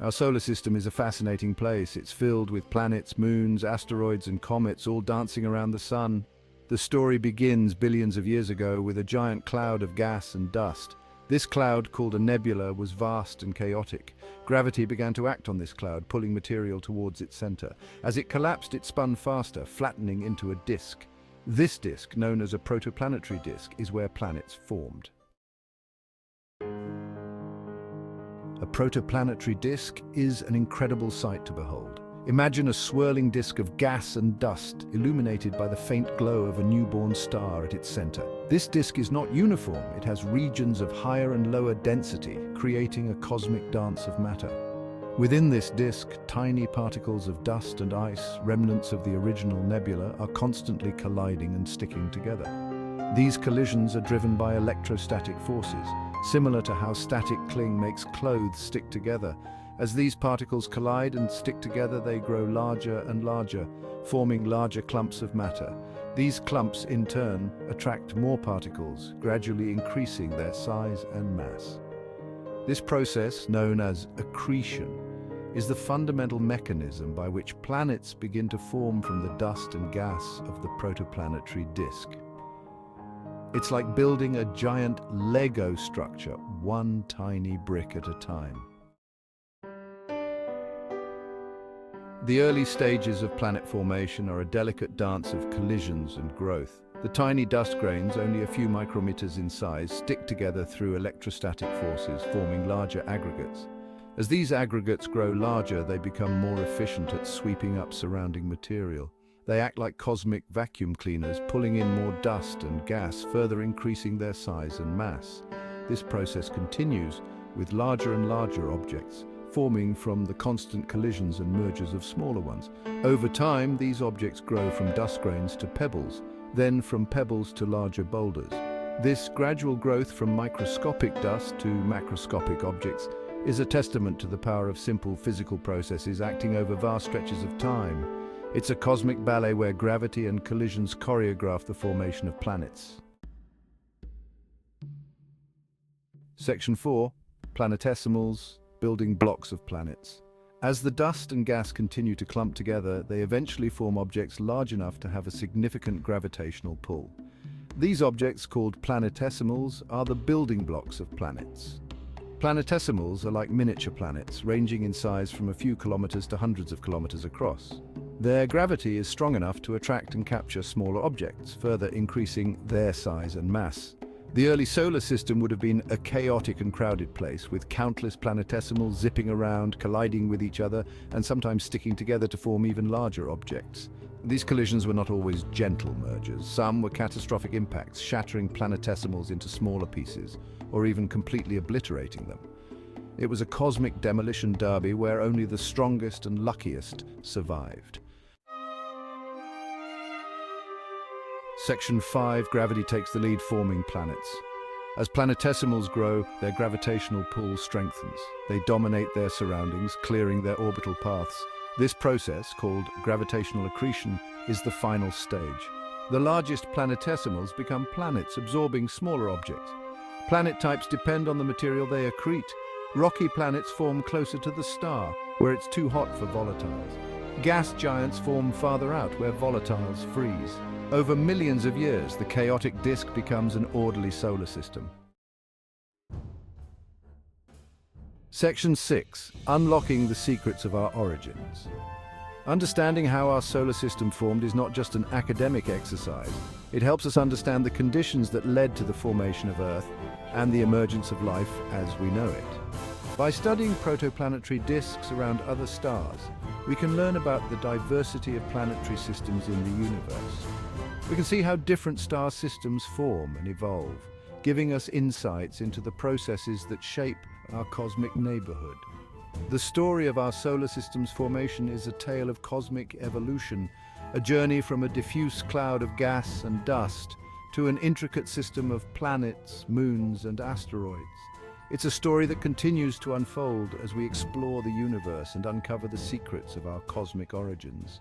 Our solar system is a fascinating place. It's filled with planets, moons, asteroids, and comets all dancing around the sun. The story begins billions of years ago with a giant cloud of gas and dust. This cloud, called a nebula, was vast and chaotic. Gravity began to act on this cloud, pulling material towards its center. As it collapsed, it spun faster, flattening into a disk. This disk, known as a protoplanetary disk, is where planets formed. A protoplanetary disk is an incredible sight to behold. Imagine a swirling disk of gas and dust, illuminated by the faint glow of a newborn star at its center. This disk is not uniform. It has regions of higher and lower density, creating a cosmic dance of matter. Within this disk, tiny particles of dust and ice, remnants of the original nebula, are constantly colliding and sticking together. These collisions are driven by electrostatic forces, similar to how static cling makes clothes stick together. As these particles collide and stick together, they grow larger and larger, forming larger clumps of matter. These clumps, in turn, attract more particles, gradually increasing their size and mass. This process, known as accretion, is the fundamental mechanism by which planets begin to form from the dust and gas of the protoplanetary disk. It's like building a giant Lego structure, one tiny brick at a time. The early stages of planet formation are a delicate dance of collisions and growth. The tiny dust grains, only a few micrometers in size, stick together through electrostatic forces, forming larger aggregates. As these aggregates grow larger, they become more efficient at sweeping up surrounding material. They act like cosmic vacuum cleaners, pulling in more dust and gas, further increasing their size and mass. This process continues with larger and larger objects, forming from the constant collisions and mergers of smaller ones. Over time, these objects grow from dust grains to pebbles, then from pebbles to larger boulders. This gradual growth from microscopic dust to macroscopic objects is a testament to the power of simple physical processes acting over vast stretches of time. It's a cosmic ballet where gravity and collisions choreograph the formation of planets. Section 4. Planetesimals, building blocks of planets. As the dust and gas continue to clump together, they eventually form objects large enough to have a significant gravitational pull. These objects, called planetesimals, are the building blocks of planets. Planetesimals are like miniature planets, ranging in size from a few kilometers to hundreds of kilometers across. Their gravity is strong enough to attract and capture smaller objects, further increasing their size and mass. The early solar system would have been a chaotic and crowded place, with countless planetesimals zipping around, colliding with each other, and sometimes sticking together to form even larger objects. These collisions were not always gentle mergers. Some were catastrophic impacts, shattering planetesimals into smaller pieces, or even completely obliterating them. It was a cosmic demolition derby where only the strongest and luckiest survived. Section 5. Gravity takes the lead, forming planets. As planetesimals grow, their gravitational pull strengthens. They dominate their surroundings, clearing their orbital paths. This process, called gravitational accretion, is the final stage. The largest planetesimals become planets, absorbing smaller objects. Planet types depend on the material they accrete. Rocky planets form closer to the star, where it's too hot for volatiles. Gas giants form farther out, where volatiles freeze. Over millions of years, the chaotic disk becomes an orderly solar system. Section 6. Unlocking the secrets of our origins. Understanding how our solar system formed is not just an academic exercise. It helps us understand the conditions that led to the formation of Earth and the emergence of life as we know it. By studying protoplanetary disks around other stars, we can learn about the diversity of planetary systems in the universe. We can see how different star systems form and evolve, giving us insights into the processes that shape our cosmic neighborhood. The story of our solar system's formation is a tale of cosmic evolution, a journey from a diffuse cloud of gas and dust to an intricate system of planets, moons, and asteroids. It's a story that continues to unfold as we explore the universe and uncover the secrets of our cosmic origins.